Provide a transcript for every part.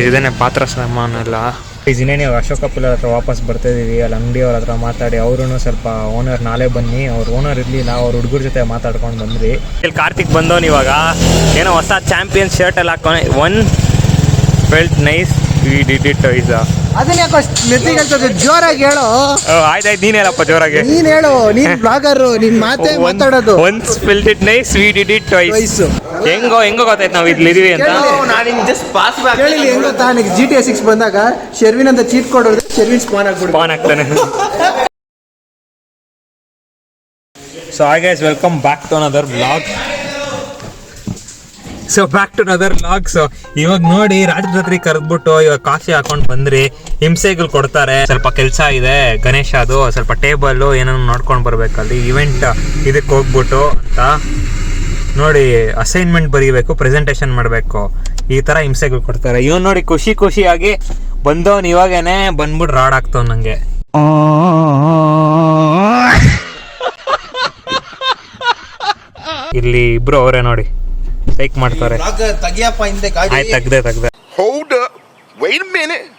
ಇದೇನೆ ಪಾತ್ರ ಸಾಮಾನು ಎಲ್ಲ ಇನ್ನೇ ನೀವು ಅಶೋಕ ಪುಲ್ ಹತ್ರ ವಾಪಸ್ ಬರ್ತಾ ಇದೀವಿ. ಅಲ್ಲಿ ಅಂಗಡಿಯವ್ರ ಹತ್ರ ಮಾತಾಡಿ ಅವರು ಸ್ವಲ್ಪ ಓನರ್ ನಾಳೆ ಬನ್ನಿ, ಅವ್ರು ಓನರ್ ಇರಲಿಲ್ಲ, ಅವ್ರ ಹುಡುಗರ ಜೊತೆ ಮಾತಾಡ್ಕೊಂಡು ಬಂದ್ರಿ. ಇಲ್ಲಿ ಕಾರ್ತಿಕ್ ಬಂದವನು ಇವಾಗ ಏನೋ ಹೊಸ ಚಾಂಪಿಯನ್ ಶರ್ಟ್ ಎಲ್ಲ ಹಾಕೊಂಡು one felt nice we did it is ಅದನ್ನ ಯಾಕೋ ನೆತ್ತಿಗೆ ಜೋರಾಗಿ ಹೇಳು. ಆಯ್ತಾಯ್ತು, ನೀನ್ ಹೇಳಪ್ಪ ಜೋರಾಗಿ. ನೀನ್ ಹೇಳು, ನೀನ್ ಬ್ಲಾಗರ್, ನಿನ್ ಮಾತೇ ಮಾತಾಡೋದು. Once felt it nice we did it twice. ಹೆಂಗೋ ಗೊತ್ತಾಯ್ತು ನಾವು ಇಲ್ಲಿ ಇದೀವಿ ಅಂತ. ಕೇಳಿ ಹೆಂಗ್ ಗೊತ್ತಾ, ನನಗೆ GTA 6 ಬಂದಾಗ ಶೆರ್ವಿನ್ ಅಂತ ಚೀಟ್ ಕೊಡೋದು, ಶೆರ್ವಿನ್ ಸ್ಪಾನ್ ಆಗ್ತಾನೆ. So hi guys, welcome back to another vlog. So ಇವಾಗ ನೋಡಿ ರಾತ್ರಿ ಕರೆದ್ಬಿಟ್ಟು ಇವಾಗ ಕಾಫಿ ಹಾಕೊಂಡು ಬಂದ್ರಿ. ಹಿಂಸೆಗಳು ಕೊಡ್ತಾರೆ, ಸ್ವಲ್ಪ ಕೆಲಸ ಇದೆ ಗಣೇಶ, ಅದು ಸ್ವಲ್ಪ ಟೇಬಲ್ ಏನೋ ನೋಡ್ಕೊಂಡು ಬರ್ಬೇಕಲ್ಲಿ ಇವೆಂಟ್ ಇದಕ್ಕೆ ಹೋಗ್ಬಿಟ್ಟು ಅಂತ ನೋಡಿ. ಅಸೈನ್ಮೆಂಟ್ ಬರೀಬೇಕು, ಪ್ರೆಸೆಂಟೇಷನ್ ಮಾಡಬೇಕು, ಈ ತರ ಹಿಂಸೆಗಳು ಕೊಡ್ತಾರೆ. ಇವನ್ ನೋಡಿ ಖುಷಿಯಾಗಿ ಬಂದವನ್ ಇವಾಗೇನೆ ಬಂದ್ಬಿಟ್ಟು ರಾಡ್ ಆಗ್ತವ್ ನಂಗೆ. ಇಲ್ಲಿ ಇಬ್ರು ಅವರೇ ನೋಡಿ ಟೇಕ್ ಮಾಡ್ತಾರೆ. ಆಯ್ತು, ತೆಗ್ದೆ. Hold up. Wait a minute.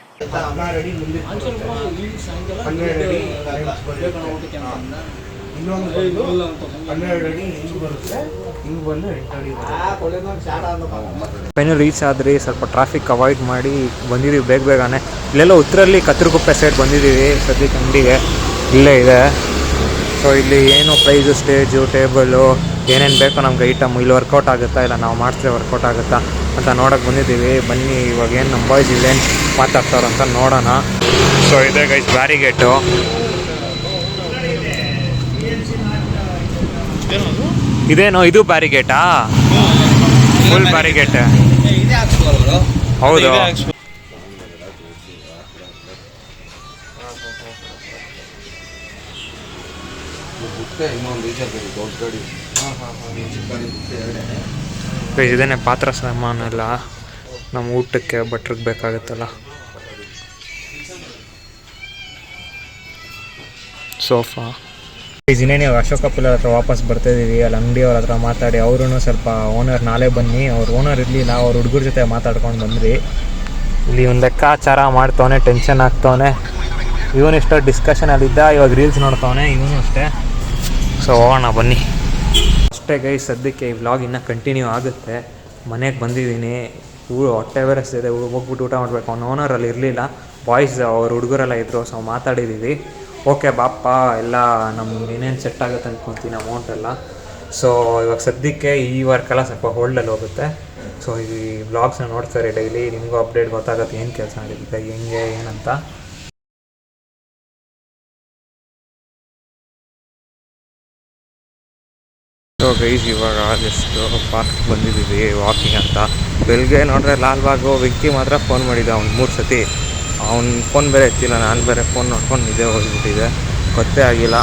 Final reach ಆದ್ರಿ. ಸ್ವಲ್ಪ ಟ್ರಾಫಿಕ್ ಅವಾಯ್ಡ್ ಮಾಡಿ ಬಂದಿದ್ದೀವಿ ಬೇಗನೆ. ಇಲ್ಲೆಲ್ಲ ಉತ್ತರಲ್ಲಿ ಕತ್ತರಗುಪ್ಪೆ ಸೈಡ್ ಬಂದಿದ್ದೀವಿ ಸದ್ಯಕ್ಕೆ. ಅಂಗಡಿಗೆ ಇಲ್ಲೇ ಇದೆ. ಸೊ ಇಲ್ಲಿ ಏನು ಪ್ರೈಸು, ಸ್ಟೇಜು, ಟೇಬಲು, ಏನೇನು ಬೇಕೋ ನಮ್ಗೆ ಐಟಮ್ ಇಲ್ಲಿ ವರ್ಕೌಟ್ ಆಗುತ್ತಾ ಇಲ್ಲ ನಾವು ಮಾಡಿದ್ರೆ ವರ್ಕೌಟ್ ಆಗುತ್ತಾ ಅಂತ ನೋಡೋಕೆ ಬಂದಿದ್ದೀವಿ. ಬನ್ನಿ ಇವಾಗ ಏನು ನಮ್ಮ ಬಾಯ್ಸ್ ಇಲ್ಲೇನು ಮಾತಾಡ್ತಾರೋ ಅಂತ ನೋಡೋಣ. ಸೊ ಇದೆ ಗೈಸ್ ಬ್ಯಾರಿಗೇಟು. ಇದೇನೋ ಇದು ಬ್ಯಾರಿಗೇಟಾ? ಫುಲ್ ಬ್ಯಾರಿಗೇಟ್ ಹೌದು. ಇದೇನೆ ಪಾತ್ರ ಸಾಮಾನು ಎಲ್ಲ ನಮ್ಮ ಊಟಕ್ಕೆ ಭಟ್ರಿಗೆ ಬೇಕಾಗುತ್ತಲ್ಲ. ಸೋಫಾ. ಇನ್ನೇ ನೀವು ಅಶೋಕ ಪುಲ್ ಹತ್ರ ವಾಪಸ್ ಬರ್ತಾ ಇದೀವಿ. ಅಲ್ಲಿ ಅಂಗಡಿಯವ್ರ ಹತ್ರ ಮಾತಾಡಿ ಅವರು ಸ್ವಲ್ಪ ಓನರ್ ನಾಳೆ ಬನ್ನಿ, ಅವ್ರು ಓನರ್ ಇರಲಿಲ್ಲ, ಅವ್ರ ಹುಡುಗರ ಜೊತೆ ಮಾತಾಡ್ಕೊಂಡು ಬಂದ್ರಿ. ಇಲ್ಲಿ ಒಂದು ಲೆಕ್ಕಾಚಾರ ಮಾಡ್ತವನೆ, ಟೆನ್ಷನ್ ಆಗ್ತವನೆ. ಇವನು ಎಷ್ಟೋ ಡಿಸ್ಕಷನಲ್ಲಿದ್ದ, ಇವಾಗ ರೀಲ್ಸ್ ನೋಡ್ತವನೆ ಇವನು ಅಷ್ಟೇ. ಸೊ ಹೋಗೋಣ ಬನ್ನಿ. ಅಷ್ಟೇ ಗೈಸ್, ಸದ್ಯಕ್ಕೆ ಈ ವ್ಲಾಗ್ ಇನ್ನೂ ಕಂಟಿನ್ಯೂ ಆಗುತ್ತೆ. ಮನೆಗೆ ಬಂದಿದ್ದೀನಿ, ಹೊಟ್ಟೆ ಬೇರೆ ಇದೆ, ಹೋಗ್ಬಿಟ್ಟು ಊಟ ಮಾಡಬೇಕು. ಅವ್ನು ಓನರಲ್ಲಿ ಇರಲಿಲ್ಲ, ಬಾಯ್ಸ್ ಅವ್ರ ಹುಡುಗರೆಲ್ಲ ಇದ್ದರು. ಸೊ ಮಾತಾಡಿದ್ದೀವಿ. ಓಕೆ ಬಾಪ್ಪ, ಎಲ್ಲ ನಮ್ಗೆ ಏನೇನು ಸೆಟ್ ಆಗುತ್ತೆ ಅಂದ್ಕೊತೀನಿ ಅಮೌಂಟೆಲ್ಲ. ಸೊ ಇವಾಗ ಸದ್ಯಕ್ಕೆ ಈ ವರ್ಕೆಲ್ಲ ಸ್ವಲ್ಪ ಹೋಲ್ಡಲ್ಲಿ ಹೋಗುತ್ತೆ. ಸೊ ಈ ವ್ಲಾಗ್ಸ್ನ ನೋಡ್ತಾರೆ ಡೈಲಿ, ನಿಮಗೂ ಅಪ್ಡೇಟ್ ಗೊತ್ತಾಗುತ್ತೆ ಏನು ಕೆಲಸ ನಡೀತಿದೆ, ಹೆಂಗೆ ಏನಂತ. ಸೊ ಗೈಸ್ ಇವಾಗ ಜಸ್ಟ್ ಪಾರ್ಕ್ ಬಂದಿದ್ದೀವಿ ವಾಕಿಂಗ್ ಅಂತ. ಬೆಳಗ್ಗೆ ನೋಡಿದ್ರೆ ಲಾಲ್ಬಾಗು ವಿಕ್ಕಿ ಮಾತ್ರ ಫೋನ್ ಮಾಡಿದ್ದೆ ಅವ್ನು 3 ಸತಿ. ಅವ್ನು ಫೋನ್ ಬೇರೆ ಎತ್ತಿಲ್ಲ, ನಾನು ಬೇರೆ ಫೋನ್ ನೋಡ್ಕೊಂಡು ನಿದ್ದೆ ಹೋಗ್ಬಿಟ್ಟಿದೆ, ಗೊತ್ತೇ ಆಗಿಲ್ಲ.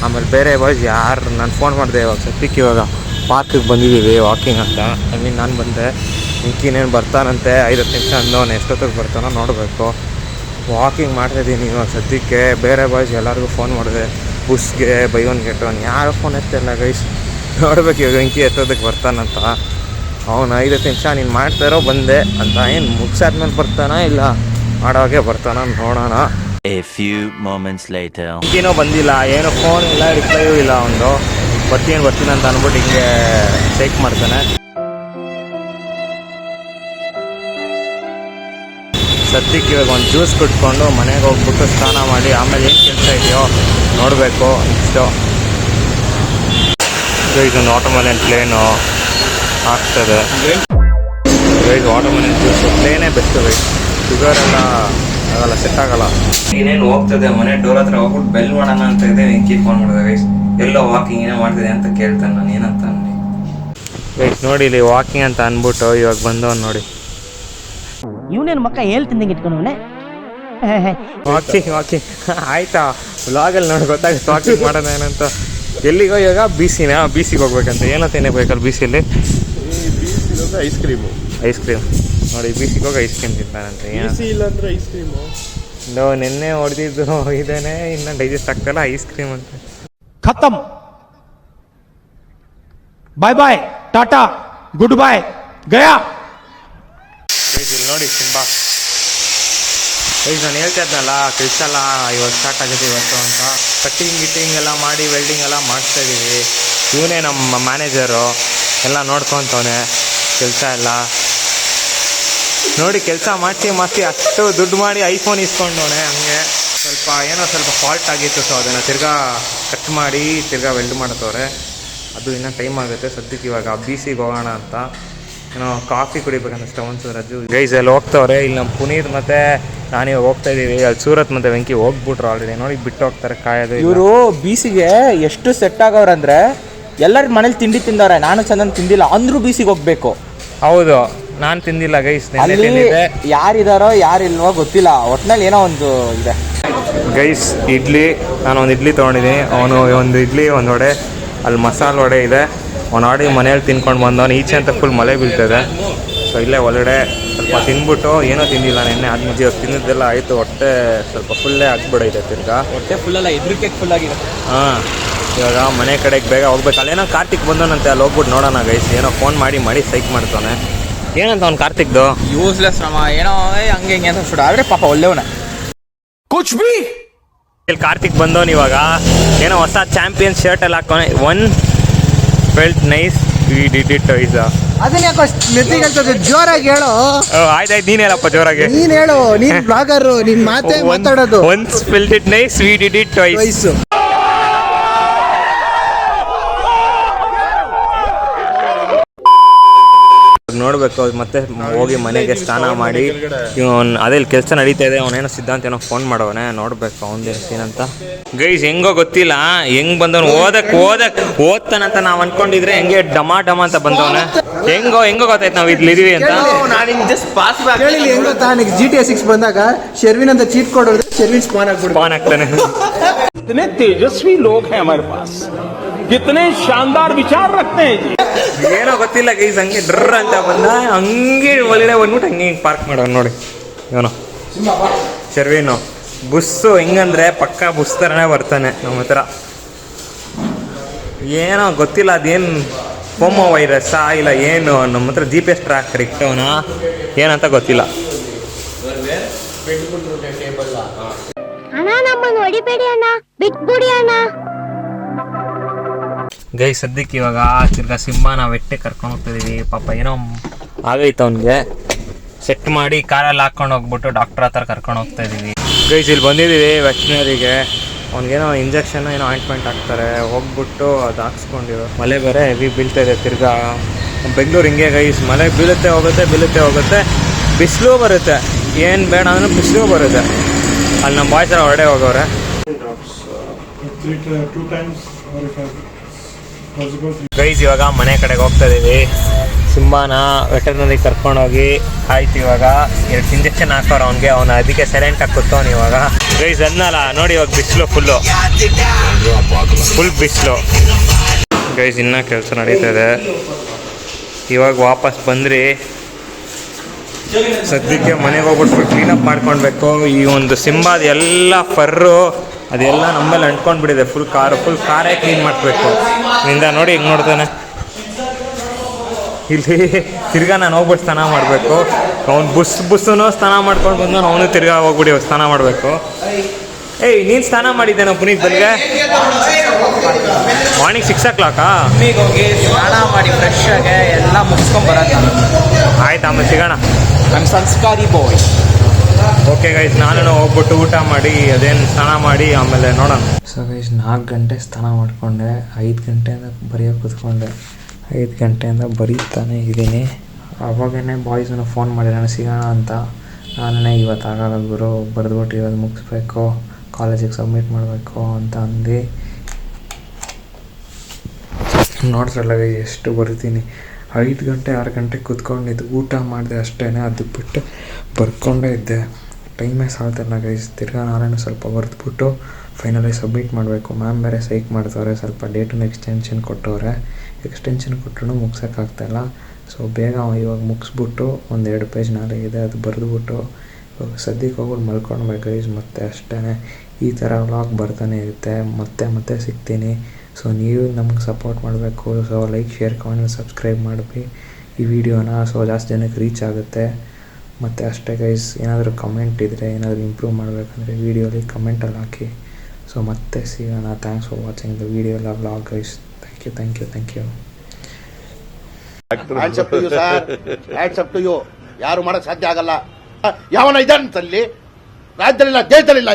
ಆಮೇಲೆ ಬೇರೆ ಬಾಯ್ಸ್ ಯಾರು ನಾನು ಫೋನ್ ಮಾಡಿದೆ. ಇವಾಗ ಸದ್ಯಕ್ಕೆ ಇವಾಗ ಪಾರ್ಕಿಗೆ ಬಂದಿದ್ದೀವಿ ವಾಕಿಂಗ್ ಅಂತ. ನಾನು ಬಂದೆ, ವಿಕ್ಕಿನೇನು ಬರ್ತಾನಂತೆ 5 ನಿಮಿಷ ಅಂದವನು, ಎಷ್ಟೊತ್ತಿಗೆ ಬರ್ತಾನೋ ನೋಡಬೇಕು. ವಾಕಿಂಗ್ ಮಾಡ್ತಾಯಿದ್ದೀನಿ ಇವಾಗ ಸದ್ಯಕ್ಕೆ. ಬೇರೆ ಬಾಯ್ಸ್ ಎಲ್ಲರಿಗೂ ಫೋನ್ ಮಾಡಿದೆ, ಬುಸ್ಗೆ, ಬೈ ಒನ್ ಗೆಟ್ ಒನ್, ಯಾರು ಫೋನ್ ಎತ್ತಿಲ್ಲ ಗೈಸ್. ನೋಡ್ಬೇಕು ಇವಾಗ ವೆಂಕಿ ಎತ್ತೋದಕ್ಕೆ ಬರ್ತಾನಂತ. ಅವನು 5 ನಿಮಿಷ ನೀನು ಮಾಡ್ತಾರೋ ಬಂದೆ ಅಂತ, ಏನು ಮುಗಿಸಾದ್ಮೇಲೆ ಬರ್ತಾನ ಇಲ್ಲ ಮಾಡೋವಾಗೆ ಬರ್ತಾನ ನೋಡೋಣ. A few moments later. ವೆಂಕಿನೂ ಬಂದಿಲ್ಲ, ಏನು ಫೋನ್ ಇಲ್ಲ, ರಿಪ್ಲೈಯೂ ಇಲ್ಲ. ಅವನು ಬರ್ತೀನಿ ಅಂತ ಅಂದ್ಬಿಟ್ಟು ಹಿಂಗೆ ಚೆಕ್ ಮಾಡ್ತಾನೆ. ಸದ್ಯಕ್ಕೆ ಇವಾಗ ಒಂದು ಜ್ಯೂಸ್ ಕುಟ್ಕೊಂಡು ಮನೆಗೆ ಹೋಗ್ಬಿಟ್ಟು ಸ್ನಾನ ಮಾಡಿ ಆಮೇಲೆ ಏನು ಕೆಲಸ ಇದೆಯೋ ನೋಡಬೇಕು. ನೆಕ್ಸ್ಟು ಇದೊಂದು ವಾಟರ್ಮೆಲನ್ ಪ್ಲೇನು ಆಗ್ತದೆ. ವಾಟರ್ಮೆಲನ್ ಜ್ಯೂಸು ಪ್ಲೇನೇ ಬೆಸ್ಟು ಗೈಸ್. ಶುಗರ್ ಎಲ್ಲ ಆಗಲ್ಲ, ಸೆಟ್ ಆಗಲ್ಲ. ಇನ್ನೇನು ಹೋಗ್ತದೆ ಮನೆ ಡೋರ್ ಹತ್ರ ಹೋಗ್ಬಿಟ್ಟು ಬೆಲ್ ಮಾಡೋಣ ಅಂತ ಇದೆ. ವೆಂಕಿ ಫೋನ್ ಮಾಡಿದೆ ಗೈಸ್, ಎಲ್ಲೋ ವಾಕಿಂಗ್ ಏನೋ ಮಾಡ್ತಿದೆ ಅಂತ ಕೇಳ್ತಾನೆ. ನಾನು ಏನಂತ ಅನ್ನಿ ಗೈಸ್ ನೋಡಿ, ಇಲ್ಲಿ ವಾಕಿಂಗ್ ಅಂತ ಅಂದ್ಬಿಟ್ಟು ಇವಾಗ ಬಂದವನು ನೋಡಿ. ಇವನೇನು ಮಕ್ಕ ಹೇಳ್ತಿದ್ದಂಗೆ ಇಟ್ಕೊಂಡವನೇ ವಾಕಿಂಗ್ ಆಯ್ತಾ? ವ್ಲಾಗಲ್ಲಿ ನೋಡಿ ಗೊತ್ತಾಗುತ್ತೆ ವಾಕಿಂಗ್ ಮಾಡೋದು ಏನಂತ. ಎಲ್ಲಿಗೋ ಇವಾಗ ಬಿಸಿಗೆ ಹೋಗ್ಬೇಕಂತ. ಏನಂತ ಬೇಕಲ್ಲ ಬಿಸಿಯಲ್ಲಿ? ಐಸ್ ಕ್ರೀಮ್ ನೋಡಿ, ಬಿಸಿಗೆ ಹೋಗಿ ಐಸ್ ಕ್ರೀಮ್ ತಿಂತಾನಂತೆ. ಇಲ್ಲಾಂದ್ರೆ ಐಸ್ ಕ್ರೀಮು ನಿನ್ನೆ ಹೊಡೆದಿದ್ದು ಇದೇನೆ, ಇನ್ನು ಡೈಜೆಸ್ಟ್ ಆಗ್ತಾಯಿಲ್ಲ ಐಸ್ ಕ್ರೀಮ್ ಅಂತ. ಖತಮ್, ಬಾಯ್ ಬಾಯ್. टाटा गुड बाय गया। ಇಲ್ಲಿ ನೋಡಿ ಸಿಂಬಾ ನಾನು ಹೇಳ್ತಾ ಇದ್ನಲ್ಲ ಕೆಲಸ ಎಲ್ಲ ಇವಾಗ ಸ್ಟಾರ್ಟ್ ಆಗಿದೆ ಇವತ್ತು ಅಂತ. ಕಟ್ಟಿಂಗ್ ಎಲ್ಲ ಮಾಡಿ ವೆಲ್ಡಿಂಗ್ ಎಲ್ಲ ಮಾಡಿಸ್ತಾ ಇದ್ದೀವಿ. ಇವನೇ ನಮ್ಮ ಮ್ಯಾನೇಜರು, ಎಲ್ಲ ನೋಡ್ಕೊತವನೆ ಕೆಲಸ ಎಲ್ಲ ನೋಡಿ. ಕೆಲಸ ಮಾಡಿಸಿ ಅಷ್ಟು ದುಡ್ಡು ಮಾಡಿ ಐಫೋನ್ ಇಸ್ಕೊಂಡವನೆ. ಹಂಗೆ ಸ್ವಲ್ಪ ಫಾಲ್ಟ್ ಆಗಿತ್ತು, ಸೊ ಅದನ್ನು ತಿರ್ಗಾ ಕಟ್ ಮಾಡಿ ತಿರ್ಗಾ ವೆಲ್ಡ್ ಮಾಡ್ತವ್ರೆ. ಅದು ಇನ್ನೂ ಟೈಮ್ ಆಗುತ್ತೆ. ಸದ್ಯಕ್ಕೆ ಇವಾಗ BCಗೆ ಹೋಗೋಣ ಅಂತ ಏನೋ ಕಾಫಿ ಕುಡಿಬೇಕಂತ ಒಂದು ರಜು ಗೈಸ್ ಅಲ್ಲಿ ಹೋಗ್ತವ್ರೆ. ಇಲ್ಲಿ ನಮ್ಮ ಪುನೀತ್ ಮತ್ತು ನಾನಿವಾಗ ಹೋಗ್ತಾ ಇದ್ದೀವಿ. ಅಲ್ಲಿ ಸೂರತ್ ಮತ್ತು ವೆಂಕಿ ಹೋಗ್ಬಿಟ್ರು ಆಲ್ರೆಡಿ. ನೋಡಿ ಬಿಟ್ಟು ಹೋಗ್ತಾರೆ ಕಾಯೋದು. ಇವರು BCಗೆ ಎಷ್ಟು ಸೆಟ್ ಆಗವ್ರಂದ್ರೆ ಎಲ್ಲರ ಮನೇಲಿ ತಿಂಡಿ ತಿಂದವ್ರೆ. ನಾನು ಚಂದನ್ ತಿಂದಿಲ್ಲ ಅಂದ್ರೂ BCಗೆ ಹೋಗ್ಬೇಕು. ಹೌದು, ನಾನು ತಿಂದಿಲ್ಲ ಗೈಸ್. ಅಲ್ಲಿ ಯಾರಿದಾರೋ ಯಾರಿಲ್ವೋ ಗೊತ್ತಿಲ್ಲ, ಒಟ್ನಲ್ಲಿ ಏನೋ ಒಂದು ಇದೆ. ಗೈಸ್ ಇಡ್ಲಿ, ನಾನು ಒಂದು ಇಡ್ಲಿ ತೊಗೊಂಡಿದ್ದೀನಿ. ಅವನು ಒಂದು ಇಡ್ಲಿ ಒಂದು ವಡೆ, ಅಲ್ಲಿ ಮಸಾಲೆ ವಡೆ ಇದೆ. ಅವನು ಆಡಿ ಮನೇಲಿ ತಿನ್ಕೊಂಡು ಬಂದವನು. ಈಚೆ ಅಂತ ಫುಲ್ ಮಳೆ ಬೀಳ್ತದೆ. ಸೊ ಇಲ್ಲೇ ಒಳಗಡೆ ಸ್ವಲ್ಪ ತಿಂದ್ಬಿಟ್ಟು ಏನೋ ತಿಂದಿಲ್ಲ ನೆನ್ನೆ ಆದ್ಮುಜಿ ಅವ್ರು ತಿನ್ನೋದೆಲ್ಲ ಆಯಿತು. ಹೊಟ್ಟೆ ಸ್ವಲ್ಪ ಫುಲ್ಲೇ ಆಗಿಬಿಡೈತೆ ತಿರ್ಗಾ. ಹೊಟ್ಟೆ ಫುಲ್ಲಲ್ಲ, ಎದುರಿಕೆ ಫುಲ್ ಆಗಿದೆ. ಹಾಂ, ಇವಾಗ ಮನೆ ಕಡೆಗೆ ಬೇಗ ಹೋಗ್ಬೇಕು. ಅಲ್ಲೇನೋ ಕಾರ್ತಿಕ್ ಬಂದವನಂತೆ, ಅಲ್ಲಿ ಹೋಗ್ಬಿಟ್ಟು ನೋಡೋಣ ಗೈಸ್. ಏನೋ ಫೋನ್ ಮಾಡಿ ಸೈಕ್ ಮಾಡ್ತಾನೆ. ಏನಂತ ಅವ್ನು ಕಾರ್ತಿಕ್ದು ಯೂಸ್ಲೆಸ್ ನಮ್ಮ ಏನೋ ಹಂಗೆ ಹಿಂಗೆ ಅಂತ ಸುಡ. ಆದರೆ ಪಾಪ ಒಳ್ಳೆಯವನ. कुछ भी ಇಲ್ಲಿ ಕಾರ್ತಿಕ್ ಬಂದವನು ಇವಾಗ. ಏನೋ ಹೊಸ ಚಾಂಪಿಯನ್ ಶರ್ಟ್ ಎಲ್ಲ ಹಾಕೋನೆ. One felt nice, we did it wise. ಅದನ್ನ ಯಾಕೋ ನೆತ್ತಿಗೆ ಜೋರಾಗಿ ಹೇಳು. ಆಯ್ತಾಯ್ತು, ನೀನು ಹೇಳಪ್ಪ ಜೋರಾಗಿ. ನೀನ್ ಹೇಳು, ನೀನ್ ಬ್ಲಾಗರ್, ನಿನ್ ಮಾತೇ ಮಾತಾಡೋದು. Once felt it nice, we did it twice. ನೋಡ್ಬೇಕು. ಮತ್ತೆ ಹೋಗಿ ಮನೆಗೆ ಸ್ನಾನ ಮಾಡಿ ಇವನು ಅದೇ ಕೆಲಸ ನಡೀತಾ ಇದೆ. ಅವನೇನೋ ಸಿದ್ಧಾಂತ ಏನೋ ಫೋನ್ ಮಾಡವನೆ, ನೋಡ್ಬೇಕು ಅವನದೇನು ಸೀನ್ ಅಂತ. ಗೈಸ್ ಹೆಂಗೋ ಗೊತ್ತಿಲ್ಲ, ಹೆಂಗ್ ಬಂದವನು ಓದ್ತಾನಂತ ನಾವು ಅನ್ಕೊಂಡಿದ್ರೆ ಹೆಂಗೆ ಡಮ ಅಂತ ಬಂದವನೆ. ಹೆಂಗೋ ಗೊತ್ತಾಯ್ತು ನಾವು ಇಲ್ಲಿದೀವಿ ಅಂತ. ಕೇಳಿ ಹೆಂಗ್ ಗೊತ್ತಾ, ನನಗೆ GTA 6 ಬಂದಾಗ ಶೆರ್ವಿನ್ ಅಂತ ಚೀಟ್ ಕೋಡ್ ಹೊಡೆದ್ರೆ ಶೆರ್ವಿನ್ ಸ್ಪಾನ್ ಆಗ್ತಾನೆ. कितने तेजस्वी लोग हैं हमारे पास, कितने शानदार विचार रखते हैं जी। ಏನೋ ಗೊತ್ತಿಲ್ಲ ಗೈಸ್, ಹಂಗೆ ಡ್ರ ಅಂತ ಬಂದ, ಹಂಗೆ ಒಳಗಡೆ ಬಂದ್ಬಿಟ್ಟು ಹಂಗೆ ಪಾರ್ಕ್ ಮಾಡೋಣ ನೋಡಿ. ಇವನು ಶರ್ವೀನು ಬುಸ್ಸು ಹೆಂಗಂದ್ರೆ ಪಕ್ಕ ಬುಸ್ ಥರನೇ ಬರ್ತಾನೆ ನಮ್ಮ ಹತ್ರ. ಏನೋ ಗೊತ್ತಿಲ್ಲ ಅದೇನು ಹೋಮೋ ವೈರಸ್ಸಾ ಇಲ್ಲ ಏನು, ನಮ್ಮ ಹತ್ರ GPS ಟ್ರ್ಯಾಕರ್ ಇಟ್ಟವನ ಏನಂತ ಗೊತ್ತಿಲ್ಲ. ಅಣ್ಣ ನಮ್ಮನ್ನು ಹೊಡಿಬೇಡಿ ಅಣ್ಣ, ಬಿಟ್ಬಿಡಿ ಅಣ್ಣ. ಗೈ ಸದ್ಯಕ್ಕೆ ಇವಾಗ ತಿರ್ಗಾ ಸಿಂಬಾನ ವೆಟ್ಟೆ ಕರ್ಕೊಂಡು ಹೋಗ್ತಿದೀವಿ. ಪಾಪ ಏನೋ ಆಗೈತೆ ಅವನಿಗೆ. ಸೆಟ್ ಮಾಡಿ ಕಾರಲ್ಲಿ ಹಾಕ್ಕೊಂಡು ಹೋಗ್ಬಿಟ್ಟು ಡಾಕ್ಟರ್ ಹತ್ರ ಕರ್ಕೊಂಡು ಹೋಗ್ತಾ ಇದೀವಿ. ಗೈಸ್ ಇಲ್ಲಿ ಬಂದಿದ್ದೀವಿ ವೆಟ್ನರಿಗೆ. ಅವ್ನಿಗೇನೋ ಇಂಜೆಕ್ಷನ್ ಏನೋ ಆಯಿಂಟ್ಮೆಂಟ್ ಹಾಕ್ತಾರೆ. ಹೋಗ್ಬಿಟ್ಟು ಅದು ಹಾಕ್ಸ್ಕೊಂಡಿರೋ. ಮಳೆ ಬೇರೆ ಹೆವಿ ಬೀಳ್ತಾ ಇದೆ ತಿರ್ಗಾ. ಬೆಂಗಳೂರು ಹಿಂಗೆ ಗೈಸ್, ಮಳೆ ಬೀಳುತ್ತೆ ಹೋಗುತ್ತೆ, ಬಿಸಿಲು ಬರುತ್ತೆ. ಏನು ಬೇಡ ಅಂದ್ರೆ ಬಿಸಿಲು ಬರುತ್ತೆ. ಅಲ್ಲಿ ನಮ್ಮ ಬಾಯ್ಸ್ ಎಲ್ಲ ಹೊರಡೆ ಹೋಗೋರೆ. ಗೈಸ್ ಇವಾಗ ಮನೆ ಕಡೆಗೆ ಹೋಗ್ತಾ ಇದೀವಿ. ಸಿಂಬಾನ ವೆಟರ್ನರಿ ಕರ್ಕೊಂಡೋಗಿ ಆಯ್ತು. ಇವಾಗ 2 ಇಂಜೆಕ್ಷನ್ ಹಾಕೋರು ಅವ್ನಿಗೆ. ಅವನು ಅದಕ್ಕೆ ಸೈಲೆಂಟಾಗಿ ಕೂತವನು ಇವಾಗ. ಗೈಸ್ ಅನ್ನಲ್ಲ ನೋಡಿ, ಇವಾಗ ಬಿಸಿಲು ಫುಲ್ ಬಿಸಿಲು. ಗೈಸ್ ಇನ್ನೂ ಕೆಲಸ ನಡೀತಾ ಇದೆ. ಇವಾಗ ವಾಪಸ್ ಬಂದ್ರಿ. ಸದ್ಯಕ್ಕೆ ಮನೆಗೆ ಹೋಗ್ಬಿಟ್ಟು ಕ್ಲೀನಪ್ ಮಾಡ್ಕೊಳ್ಬೇಕು. ಈ ಒಂದು ಸಿಂಬಾದ ಎಲ್ಲ ಫರ್ರು ಅದೆಲ್ಲ ನಮ್ಮಲ್ಲಿ ಅಂಟ್ಕೊಂಡು ಬಿಡಿದೆ. ಫುಲ್ ಕಾರೇ ಕ್ಲೀನ್ ಮಾಡಬೇಕು. ನಿಂದ ನೋಡಿ ಹಿಂಗೆ ನೋಡ್ತಾನೆ. ಇಲ್ಲಿ ತಿರ್ಗಾ ನಾನು ಹೋಗ್ಬಿಟ್ಟು ಸ್ನಾನ ಮಾಡಬೇಕು. ಅವ್ನು ಬುಸ್ಸೂ ಸ್ನಾನ ಮಾಡ್ಕೊಂಡು ಬಂದು ಅವನು ತಿರ್ಗಾ ಹೋಗ್ಬಿಡಿ ಸ್ನಾನ ಮಾಡಬೇಕು. ಏಯ್ ನೀನು ಸ್ನಾನ ಮಾಡಿದ್ದೇನೋ ಪುನೀತ್ ಬೆಳಿಗ್ಗೆ ಮಾರ್ನಿಂಗ್ 6 o'clock ಹೋಗಿ ಸ್ನಾನ ಮಾಡಿ ಫ್ರೆಶ್ ಆಗಿ ಎಲ್ಲ ಮುಗಿಸ್ಕೊಂಬರೋದು. ಆಯ್ತು, ಆಮೇಲೆ ಸಿಗೋಣ. ನಮ್ಮ ಸಂಸ್ಕಾರಿ ಬಾಯ್. ಓಕೆ ಗೈಸ್, ನಾನು ಹೋಗ್ಬಿಟ್ಟು ಊಟ ಮಾಡಿ ಅದೇನು ಸ್ನಾನ ಮಾಡಿ ಆಮೇಲೆ ನೋಡೋಣ. ಸೊ ಗೈಸ್ 4 ಗಂಟೆ ಸ್ನಾನ ಮಾಡಿಕೊಂಡೆ. 5 ಗಂಟೆಯಿಂದ ಬರೆಯೋಕೆ ಕೂತ್ಕೊಂಡೆ. 5 ಗಂಟೆಯಿಂದ ಬರೀತಾನೆ ಇದ್ದೀನಿ. ಅವಾಗೇ ಬಾಯ್ಸನ್ನು ಫೋನ್ ಮಾಡಿ ನಾನು ಸಿಗೋಣ ಅಂತ. ನಾನೇ ಇವತ್ತು ಆಗಲ್ಲ ಗುರು, ಬರೆದ್ಬಿಟ್ಟು ಇರೋದು ಮುಗಿಸ್ಬೇಕು, ಕಾಲೇಜಿಗೆ ಸಬ್ಮಿಟ್ ಮಾಡಬೇಕು ಅಂತ ಅಂದು ನೋಡ್ಸಲ್ಲ ಎಷ್ಟು ಬರ್ತೀನಿ. 5 ಗಂಟೆ 6 ಗಂಟೆ ಕೂತ್ಕೊಂಡಿದ್ದು, ಊಟ ಮಾಡಿದೆ ಅಷ್ಟೇ. ಅದು ಬಿಟ್ಟು ಬರ್ಕೊಂಡೇ ಇದ್ದೆ. ಟೈಮೇ ಸಾಲ್ತಿಲ್ಲ ಗೈಸ್. ತಿರ್ಗಾ ನಾನೇನು ಸ್ವಲ್ಪ ಬರೆದ್ಬಿಟ್ಟು ಫೈನಲಿ ಸಬ್ಮಿಟ್ ಮಾಡಬೇಕು. ಮ್ಯಾಮ್ ಬೇರೆ ಸೈಕ್ ಮಾಡ್ತವ್ರೆ. ಸ್ವಲ್ಪ ಡೇಟನ್ನು ಎಕ್ಸ್ಟೆನ್ಷನ್ ಕೊಟ್ಟರು ಮುಗ್ಸೋಕ್ಕಾಗ್ತಾಯಿಲ್ಲ. ಸೊ ಬೇಗ ಇವಾಗ ಮುಗಿಸ್ಬಿಟ್ಟು 1-2 ಪೇಜ್ ನಾಳೆ ಇದೆ, ಅದು ಬರೆದ್ಬಿಟ್ಟು ಇವಾಗ ಸದ್ಯಕ್ಕೆ ಹೋಗ್ಬಿಟ್ಟು ಮಲ್ಕೊಳ್ಬೇಕು ಗೈಸ್. ಮತ್ತೆ ಅಷ್ಟೇ, ಈ ಥರ ವ್ಲಾಗ್ ಬರ್ತಾನೆ ಇರುತ್ತೆ. ಮತ್ತೆ ಸಿಗ್ತೀನಿ. ಸೊ ನೀವು ನಮ್ಗೆ ಸಪೋರ್ಟ್ ಮಾಡಬೇಕು. So like, share, comment, subscribe ಮಾಡಿ ಈ ವಿಡಿಯೋನ. ಸೊ ಜಾಸ್ತಿ ಜನಕ್ಕೆ ರೀಚ್ ಆಗುತ್ತೆ. ಮತ್ತು ಅಷ್ಟೇ ಗೈಸ್, ಏನಾದರೂ ಕಮೆಂಟ್ ಇದ್ದರೆ, ಏನಾದರೂ ಇಂಪ್ರೂವ್ ಮಾಡಬೇಕಂದ್ರೆ ವೀಡಿಯೋಲಿ ಕಮೆಂಟಲ್ಲಿ ಹಾಕಿ. ಸೊ ಮತ್ತೆ ಸಿಗೋಣ. Thanks for watching the video vlog guys. Thank you. Hands up to you sir, hands up to you. ಯಾರು ಮಾಡಕ್ ಸಾಧ್ಯ ಆಗಲ್ಲ. ಯಾವನ ಇದ್ದಾನೆ ರಾಜ್ಯದಲ್ಲಿಲ್ಲ, ದೇಶದಲ್ಲಿಲ್ಲ.